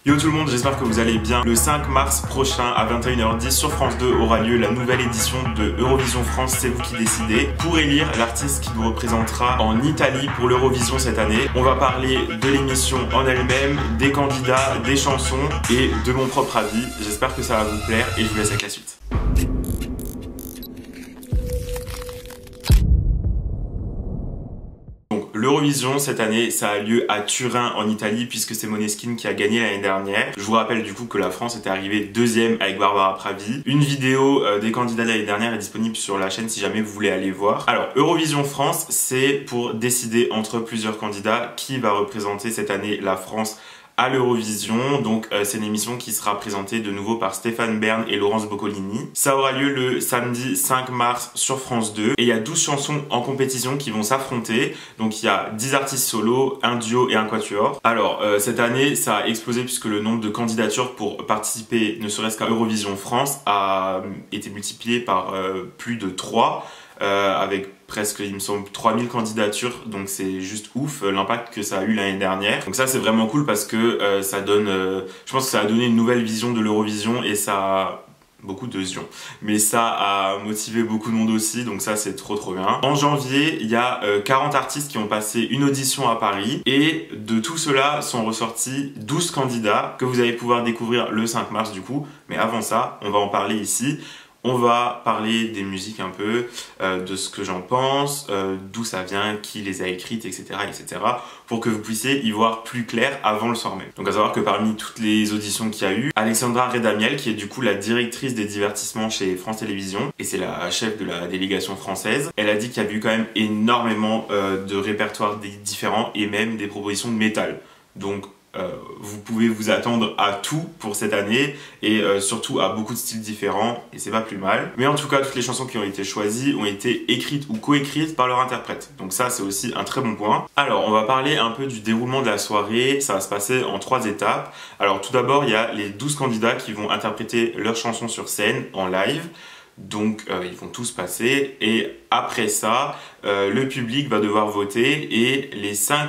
Yo tout le monde, j'espère que vous allez bien. Le 5 mars prochain à 21h10 sur France 2 aura lieu la nouvelle édition de Eurovision France, c'est vous qui décidez, pour élire l'artiste qui nous représentera en Italie pour l'Eurovision cette année. On va parler de l'émission en elle-même, des candidats, des chansons et de mon propre avis. J'espère que ça va vous plaire et je vous laisse avec la suite. L'Eurovision cette année, ça a lieu à Turin en Italie puisque c'est Måneskin qui a gagné l'année dernière. Je vous rappelle du coup que la France était arrivée deuxième avec Barbara Pravi. Une vidéo des candidats de l'année dernière est disponible sur la chaîne si jamais vous voulez aller voir. Alors Eurovision France, c'est pour décider entre plusieurs candidats qui va représenter cette année la France à l'Eurovision. Donc c'est une émission qui sera présentée de nouveau par Stéphane Bern et Laurence Boccolini. Ça aura lieu le samedi 5 mars sur France 2 et il y a 12 chansons en compétition qui vont s'affronter. Donc il y a 10 artistes solo, un duo et un quatuor. Alors cette année ça a explosé puisque le nombre de candidatures pour participer ne serait-ce qu'à Eurovision France a été multiplié par plus de 3 avec presque, il me semble, 3000 candidatures, donc c'est juste ouf l'impact que ça a eu l'année dernière. Donc ça c'est vraiment cool parce que ça donne, je pense que ça a donné une nouvelle vision de l'Eurovision et ça a beaucoup de zions. Mais ça a motivé beaucoup de monde aussi, donc ça c'est trop bien. En janvier, il y a 40 artistes qui ont passé une audition à Paris et de tout cela sont ressortis 12 candidats que vous allez pouvoir découvrir le 5 mars du coup. Mais avant ça, on va en parler ici. On va parler des musiques un peu, de ce que j'en pense, d'où ça vient, qui les a écrites, etc., pour que vous puissiez y voir plus clair avant le soir même. Donc à savoir que parmi toutes les auditions qu'il y a eu, Alexandra Redamiel, qui est du coup la directrice des divertissements chez France Télévisions, et c'est la chef de la délégation française, elle a dit qu'il y a eu quand même énormément de répertoires différents et même des propositions de métal. Donc vous pouvez vous attendre à tout pour cette année et surtout à beaucoup de styles différents et c'est pas plus mal. Mais en tout cas, toutes les chansons qui ont été choisies ont été écrites ou coécrites par leur interprète. Donc ça, c'est aussi un très bon point. Alors, on va parler un peu du déroulement de la soirée. Ça va se passer en 3 étapes. Alors tout d'abord, il y a les 12 candidats qui vont interpréter leurs chansons sur scène en live. Donc ils vont tous passer et après ça, le public va devoir voter et les 5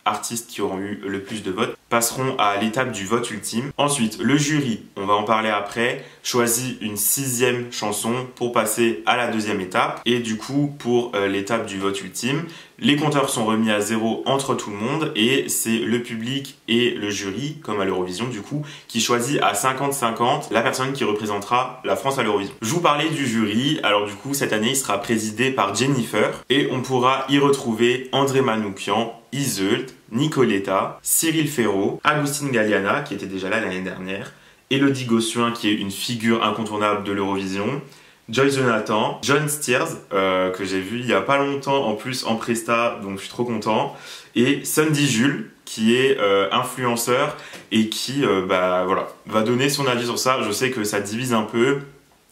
artistes qui auront eu le plus de votes passeront à l'étape du vote ultime. Ensuite, le jury, on va en parler après, choisit une 6e chanson pour passer à la 2e étape. Et du coup, pour l'étape du vote ultime, les compteurs sont remis à 0 entre tout le monde et c'est le public et le jury, comme à l'Eurovision du coup, qui choisit à 50-50 la personne qui représentera la France à l'Eurovision. Je vous parlais du jury, alors du coup cette année il sera présidé par Jennifer et on pourra y retrouver André Manoukian, Iseult, Nicoletta, Cyril Ferraud, Agustin Galliana qui était déjà là l'année dernière, Elodie Gossuin qui est une figure incontournable de l'Eurovision, Joyce Jonathan, John Steers que j'ai vu il y a pas longtemps en plus en presta, donc je suis trop content, et Sandy Jules qui est influenceur et qui voilà, va donner son avis sur ça. Je sais que ça divise un peu.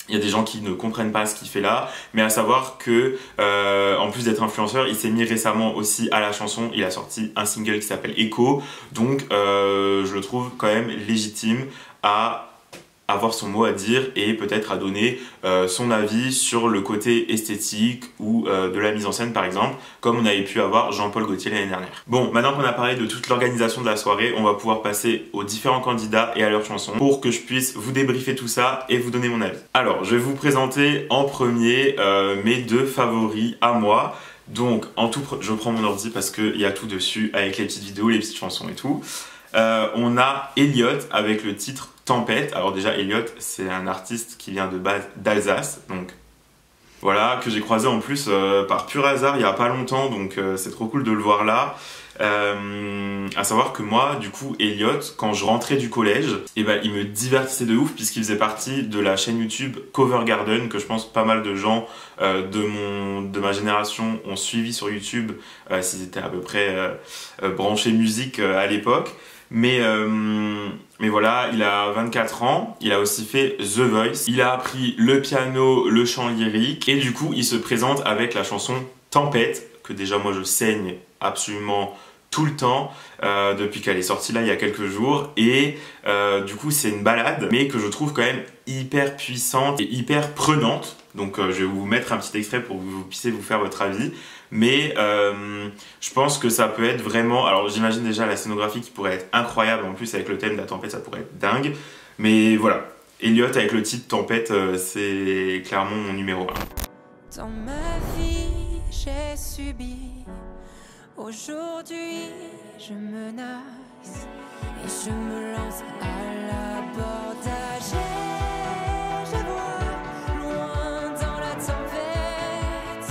Il y a des gens qui ne comprennent pas ce qu'il fait là, mais à savoir que en plus d'être influenceur, il s'est mis récemment aussi à la chanson. Il a sorti un single qui s'appelle Echo, donc je le trouve quand même légitime à avoir son mot à dire et peut-être à donner son avis sur le côté esthétique ou de la mise en scène par exemple, comme on avait pu avoir Jean-Paul Gaultier l'année dernière. Bon, maintenant qu'on a parlé de toute l'organisation de la soirée, on va pouvoir passer aux différents candidats et à leurs chansons pour que je puisse vous débriefer tout ça et vous donner mon avis. Alors, je vais vous présenter en premier mes 2 favoris à moi. Donc, je prends mon ordi parce qu'il y a tout dessus avec les petites vidéos, les petites chansons et tout. On a Elliot avec le titre Tempête. Alors déjà Elliot c'est un artiste qui vient de base d'Alsace, donc voilà, que j'ai croisé en plus par pur hasard il y a pas longtemps, donc c'est trop cool de le voir là. À savoir que moi du coup Elliot, quand je rentrais du collège, il me divertissait de ouf puisqu'il faisait partie de la chaîne YouTube Cover Garden que je pense pas mal de gens de ma génération ont suivi sur YouTube s'ils étaient à peu près branchés musique à l'époque. Mais voilà, il a 24 ans, il a aussi fait The Voice, il a appris le piano, le chant lyrique et du coup il se présente avec la chanson Tempête, que déjà moi je saigne absolument tout le temps depuis qu'elle est sortie là il y a quelques jours. Et du coup c'est une balade mais que je trouve quand même hyper puissante et hyper prenante. Donc je vais vous mettre un petit extrait pour que vous puissiez vous faire votre avis. Mais je pense que ça peut être vraiment... Alors j'imagine déjà la scénographie qui pourrait être incroyable. En plus avec le thème de la tempête ça pourrait être dingue. Mais voilà, Elliott avec le titre Tempête, c'est clairement mon numéro 1. Dans ma vie, j'ai subi. Aujourd'hui, je menace et je me lance à l'abordage. Je vois loin dans la tempête,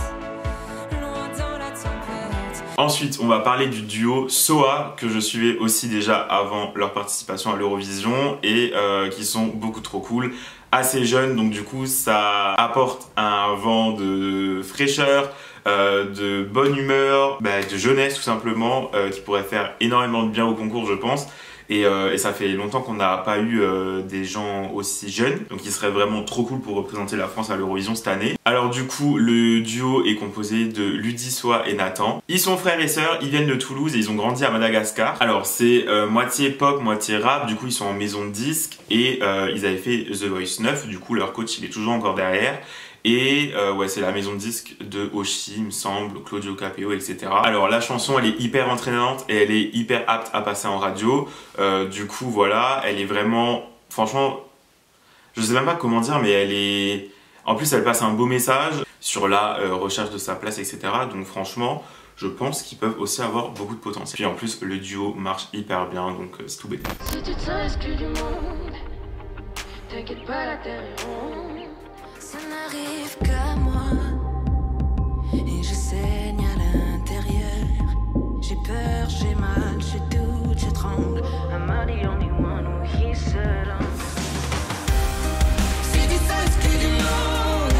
loin dans la tempête. Ensuite, on va parler du duo SOA que je suivais aussi déjà avant leur participation à l'Eurovision et qui sont beaucoup trop cool, assez jeunes, donc du coup ça apporte un vent de fraîcheur, de bonne humeur, de jeunesse tout simplement, qui pourrait faire énormément de bien au concours je pense. Et ça fait longtemps qu'on n'a pas eu des gens aussi jeunes, donc il serait vraiment trop cool pour représenter la France à l'Eurovision cette année. Alors du coup, le duo est composé de Ludi, SOA et Nathan. Ils sont frères et sœurs, ils viennent de Toulouse et ils ont grandi à Madagascar. Alors c'est moitié pop, moitié rap, du coup ils sont en maison de disques et ils avaient fait The Voice 9, du coup leur coach il est toujours encore derrière. Et ouais, c'est la maison de disques de Oshi, il me semble, Claudio Capeo, etc. Alors la chanson elle est hyper entraînante et elle est hyper apte à passer en radio. Du coup voilà, elle est vraiment, franchement, je sais même pas comment dire, mais elle est... En plus elle passe un beau message sur la recherche de sa place, etc. Donc franchement, je pense qu'ils peuvent aussi avoir beaucoup de potentiel. Puis en plus le duo marche hyper bien, donc c'est tout bête. Si tu te sens exclu du monde, t'inquiète pas, la terre est ronde. Ça n'arrive qu'à moi et je saigne à l'intérieur. J'ai peur, j'ai mal, je doute, je tremble. I'm the only one who hears alone. Si tu sens exclu du monde,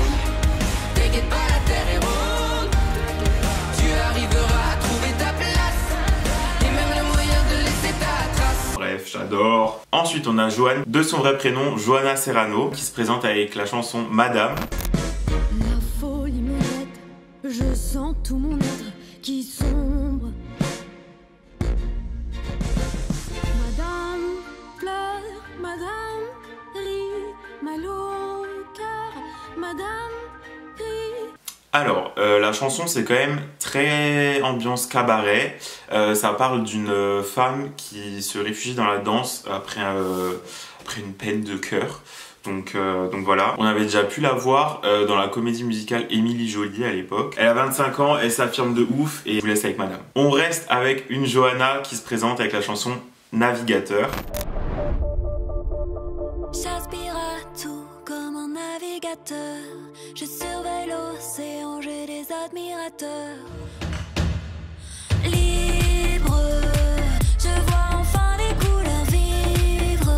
t'inquiète pas, la terre est ronde. Tu arriveras à trouver ta place et même le moyen de laisser ta trace. Bref, j'adore. Ensuite, on a Joanne, de son vrai prénom, Johanna Serrano, qui se présente avec la chanson Madame. La folie me guette, je sens tout mon être qui sombre. Madame pleure, madame rit, mal au cœur, madame rit. Alors, la chanson c'est quand même très ambiance cabaret. Ça parle d'une femme qui se réfugie dans la danse après une peine de cœur. Donc voilà, on avait déjà pu la voir dans la comédie musicale Émilie Joly à l'époque. Elle a 25 ans, elle s'affirme de ouf et je vous laisse avec Madame. On reste avec une Johanna qui se présente avec la chanson Navigateur. J'aspire à tout comme un navigateur. Je surveille l'océan, j'ai des admirateurs. Libre, je vois enfin les couleurs vivre.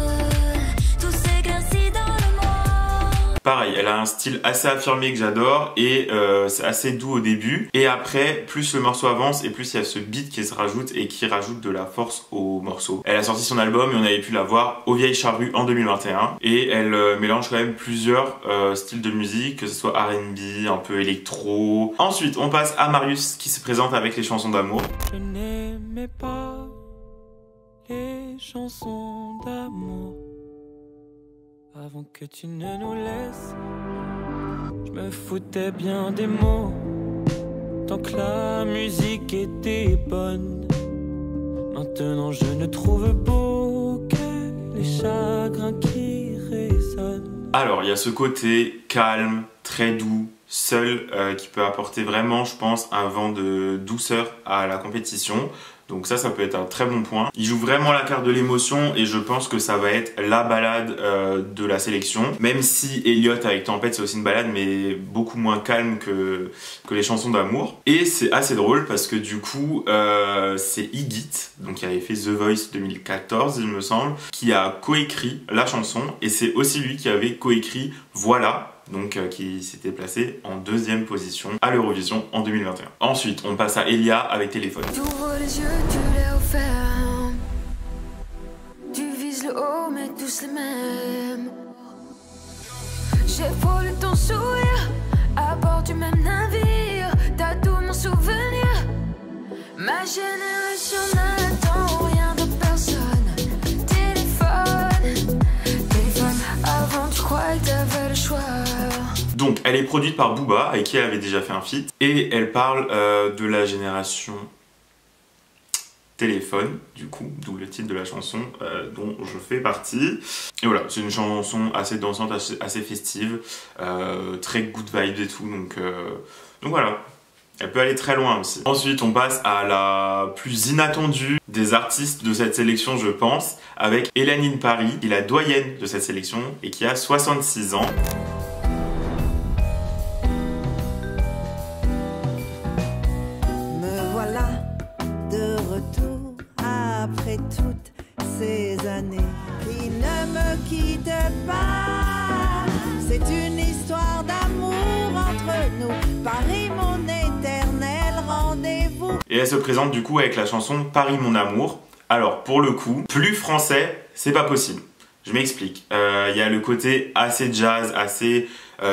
Tout s'éclaircit dans le noir. Pareil, elle a un style assez affirmé que j'adore et c'est assez doux au début. Et après, plus le morceau avance et plus il y a ce beat qui se rajoute et qui rajoute de la force au morceau. Elle a sorti son album et on avait pu la voir aux Vieilles Charrues en 2021. Et elle mélange quand même plusieurs styles de musique, que ce soit R&B, un peu électro. Ensuite, on passe à Marius qui se présente avec les chansons d'amour. Je n'aimais pas les chansons d'amour avant que tu ne nous laisses. Je me foutais bien des mots tant que la musique était bonne. Maintenant je ne trouve beau que les chagrins qui résonnent. Alors, il y a ce côté calme, très doux, seul, qui peut apporter vraiment, je pense, un vent de douceur à la compétition. Donc ça peut être un très bon point. Il joue vraiment la carte de l'émotion et je pense que ça va être la balade de la sélection. Même si Elliott avec Tempête c'est aussi une balade mais beaucoup moins calme que les chansons d'amour. Et c'est assez drôle parce que du coup c'est Igit, donc qui avait fait The Voice 2014 il me semble, qui a coécrit la chanson et c'est aussi lui qui avait coécrit Voilà. Donc qui s'était placé en 2e position à l'Eurovision en 2021. Ensuite, on passe à Elia avec Téléphone. Tu ouvres les yeux, tu les refermes. Tu vises le haut, mais tous les mêmes. J'ai volé ton sourire à bord du même navire. T'as tout mon souvenir, Ma génération n'attend rien de personne. Téléphone, téléphone, avant tu croyais que t'avais le choix. Donc elle est produite par Booba, avec qui elle avait déjà fait un feat, et elle parle de la génération téléphone, du coup, d'où le titre de la chanson dont je fais partie. Et voilà, c'est une chanson assez dansante, assez festive, très good vibes et tout, donc voilà. Elle peut aller très loin aussi. Ensuite, on passe à la plus inattendue des artistes de cette sélection, je pense, avec Hélène in Paris, qui est la doyenne de cette sélection et qui a 66 ans. Me voilà de retour après toutes ces années qui ne me quittent pas. C'est une histoire d'amour entre nous, Paris mon éternel rendez-vous. Et elle se présente du coup avec la chanson Paris mon amour. Alors pour le coup, plus français, c'est pas possible. Je m'explique. Il y a le côté assez jazz, assez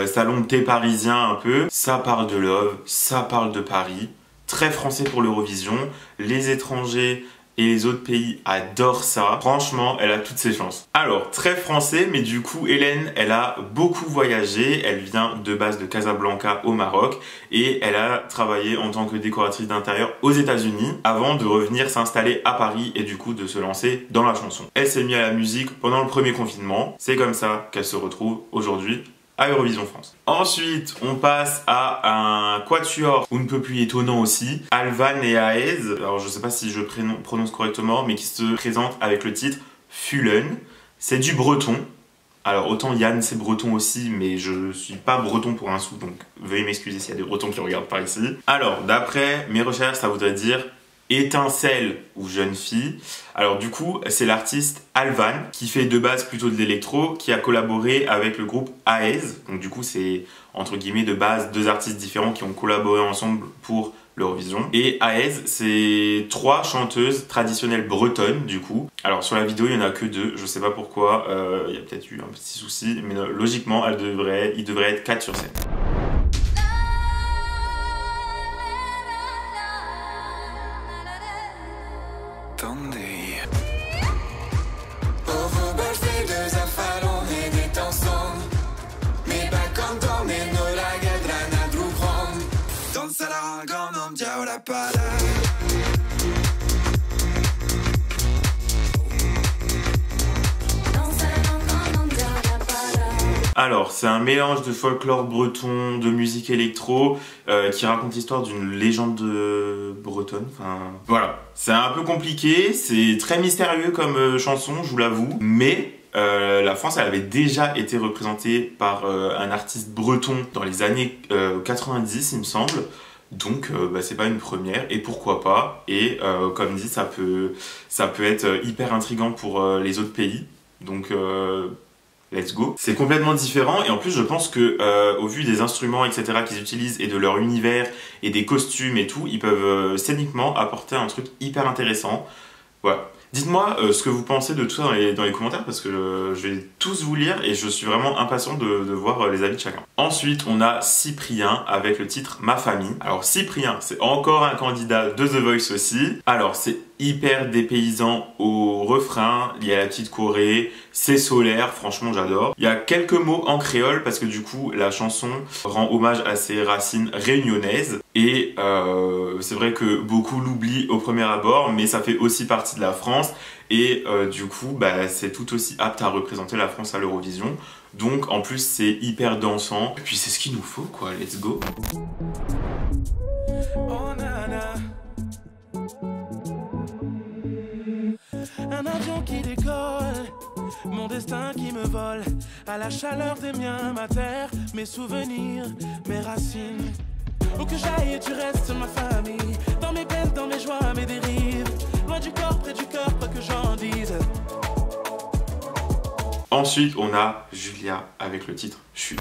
salon de thé parisien un peu. Ça parle de love, ça parle de Paris. Très français pour l'Eurovision. Les étrangers et les autres pays adorent ça. Franchement, elle a toutes ses chances. Alors, très français, mais du coup, Hélène, elle a beaucoup voyagé. Elle vient de base de Casablanca au Maroc et elle a travaillé en tant que décoratrice d'intérieur aux États-Unis avant de revenir s'installer à Paris et du coup de se lancer dans la chanson. Elle s'est mise à la musique pendant le premier confinement. C'est comme ça qu'elle se retrouve aujourd'hui à Eurovision France. Ensuite, on passe à un quatuor on ne peut plus étonnant aussi, Alvan et Aez, alors je sais pas si je prononce correctement, mais qui se présente avec le titre Fulen. C'est du breton. Alors autant Yann c'est breton aussi, mais je suis pas breton pour un sou, donc veuillez m'excuser s'il y a des bretons qui regardent par ici. Alors d'après mes recherches, ça voudrait dire étincelle ou jeune fille. Alors du coup, c'est l'artiste Alvan qui fait de base plutôt de l'électro, qui a collaboré avec le groupe Aez. Donc du coup, c'est entre guillemets de base deux artistes différents qui ont collaboré ensemble pour l'Eurovision. Et Aez, c'est 3 chanteuses traditionnelles bretonnes du coup. Alors sur la vidéo, il y en a que 2, je sais pas pourquoi, il y a peut-être eu un petit souci, mais logiquement, il devrait être 4 sur 7. Alors, c'est un mélange de folklore breton, de musique électro, qui raconte l'histoire d'une légende bretonne. Enfin, voilà. C'est un peu compliqué, c'est très mystérieux comme chanson, je vous l'avoue, mais la France, elle avait déjà été représentée par un artiste breton dans les années 90, il me semble. Donc c'est pas une première et pourquoi pas, et comme dit ça peut être hyper intriguant pour les autres pays, donc let's go. C'est complètement différent et en plus je pense que au vu des instruments etc qu'ils utilisent et de leur univers et des costumes et tout, ils peuvent scéniquement apporter un truc hyper intéressant. Voilà. Dites-moi ce que vous pensez de tout ça dans les commentaires parce que je vais tous vous lire et je suis vraiment impatient de voir les avis de chacun. Ensuite, on a Cyprien avec le titre Ma famille. Alors Cyprien, c'est encore un candidat de The Voice aussi. Alors c'est hyper dépaysant au refrain, il y a la petite choré, c'est solaire, franchement j'adore. Il y a quelques mots en créole parce que du coup la chanson rend hommage à ses racines réunionnaises et c'est vrai que beaucoup l'oublient au premier abord mais ça fait aussi partie de la France et du coup c'est tout aussi apte à représenter la France à l'Eurovision. Donc en plus c'est hyper dansant et puis c'est ce qu'il nous faut quoi, let's go. Oh nana, un avion qui décolle, mon destin qui me vole, à la chaleur des miens, ma terre, mes souvenirs, mes racines. Où que j'aille, tu restes ma famille, dans mes peines, dans mes joies, mes dérives, loin du corps, près du cœur, pas que j'en dise. Ensuite, on a Julia avec le titre Chute.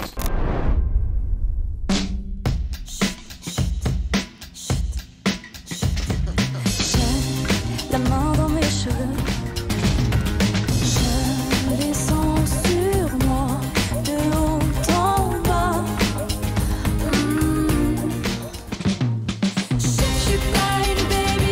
J'ai la main dans mes cheveux. Je les sens sur moi, de haut en bas. Je suis pas une baby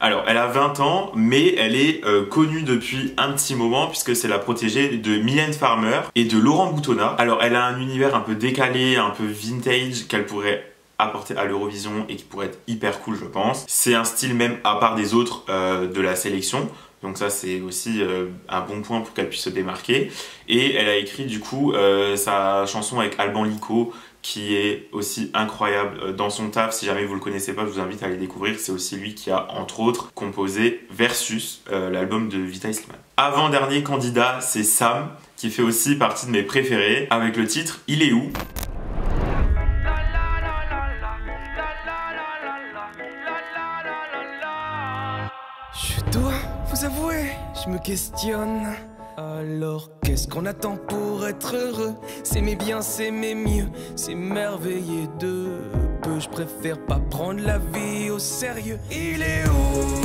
Alors elle a 20 ans mais elle est connue depuis un petit moment puisque c'est la protégée de Mylène Farmer et de Laurent Boutonnat. Alors elle a un univers un peu décalé, un peu vintage qu'elle pourrait apporter à l'Eurovision et qui pourrait être hyper cool je pense. C'est un style même à part des autres de la sélection. Donc ça c'est aussi un bon point pour qu'elle puisse se démarquer. Et elle a écrit du coup sa chanson avec Alban Lico qui est aussi incroyable dans son taf. Si jamais vous le connaissez pas, je vous invite à aller découvrir. C'est aussi lui qui a entre autres composé Versus, l'album de Vita Slimane. Avant-dernier candidat, c'est Sam qui fait aussi partie de mes préférés avec le titre Il est où ? Je dois vous avouer, je me questionne. Alors qu'est-ce qu'on attend pour être heureux? S'aimer bien, s'aimer mieux, s'émerveiller de peu. Je préfère pas prendre la vie au sérieux. Il est où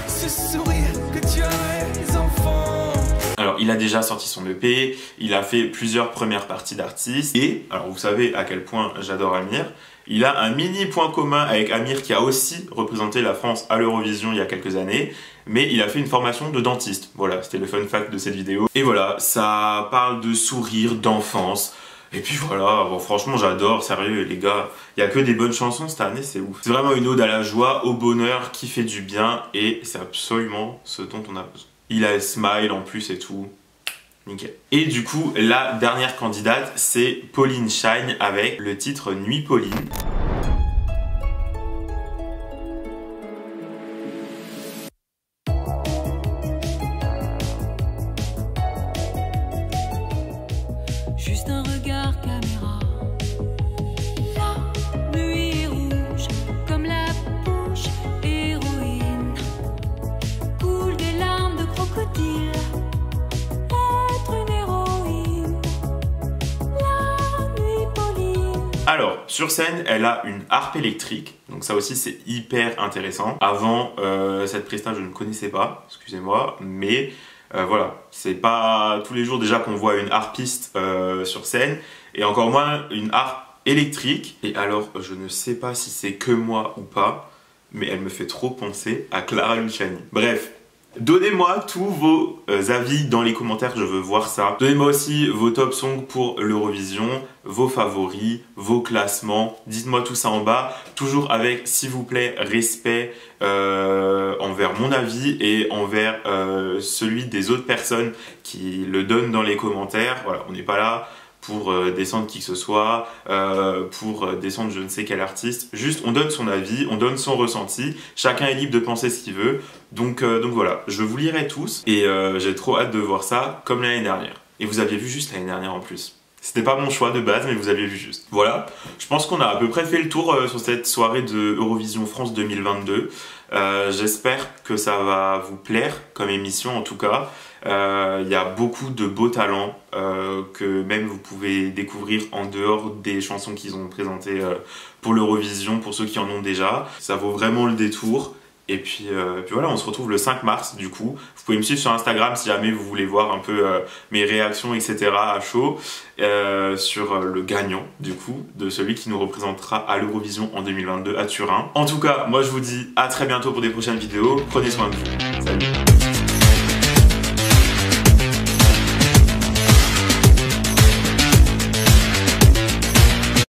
ce sourire que tu as, les enfants? Alors il a déjà sorti son EP, il a fait plusieurs premières parties d'artistes et, alors vous savez à quel point j'adore Amir, il a un mini point commun avec Amir qui a aussi représenté la France à l'Eurovision il y a quelques années, mais il a fait une formation de dentiste. Voilà, c'était le fun fact de cette vidéo. Et voilà, ça parle de sourire, d'enfance. Et puis voilà, bon, franchement j'adore, sérieux les gars, il y a que des bonnes chansons cette année, c'est ouf. C'est vraiment une ode à la joie, au bonheur, qui fait du bien et c'est absolument ce dont on a besoin. Il a le smile en plus et tout. Nickel. Et du coup, la dernière candidate, c'est Pauline Shine avec le titre Nuit Pauline. Juste un regard caméra. La nuit est rouge comme la bouche héroïne. Coule des larmes de crocodile. Être une héroïne. La nuit Pauline. Alors, sur scène, elle a une harpe électrique. Donc ça aussi, c'est hyper intéressant. Avant cette presta, je ne connaissais pas, excusez-moi, mais... voilà, c'est pas tous les jours déjà qu'on voit une harpiste sur scène et encore moins une harpe électrique. Et alors, je ne sais pas si c'est que moi ou pas, mais elle me fait trop penser à Clara Luciani. Bref, donnez-moi tous vos avis dans les commentaires, je veux voir ça. Donnez-moi aussi vos top songs pour l'Eurovision, vos favoris, vos classements. Dites-moi tout ça en bas, toujours avec, s'il vous plaît, respect envers mon avis et envers celui des autres personnes qui le donnent dans les commentaires. Voilà, on n'est pas là pour descendre qui que ce soit, pour descendre je ne sais quel artiste. Juste, on donne son avis, on donne son ressenti. Chacun est libre de penser ce qu'il veut. Donc voilà, je vous lirai tous et j'ai trop hâte de voir ça comme l'année dernière. Et vous aviez vu juste l'année dernière en plus. C'était pas mon choix de base, mais vous aviez vu juste. Voilà, je pense qu'on a à peu près fait le tour sur cette soirée de Eurovision France 2022. J'espère que ça va vous plaire comme émission en tout cas. Il y a beaucoup de beaux talents que même vous pouvez découvrir en dehors des chansons qu'ils ont présentées pour l'Eurovision, pour ceux qui en ont déjà. Ça vaut vraiment le détour. Et puis voilà, on se retrouve le 5 mars du coup. Vous pouvez me suivre sur Instagram si jamais vous voulez voir un peu mes réactions, etc. à chaud sur le gagnant du coup, de celui qui nous représentera à l'Eurovision en 2022 à Turin. En tout cas, moi je vous dis à très bientôt pour des prochaines vidéos. Prenez soin de vous. Salut.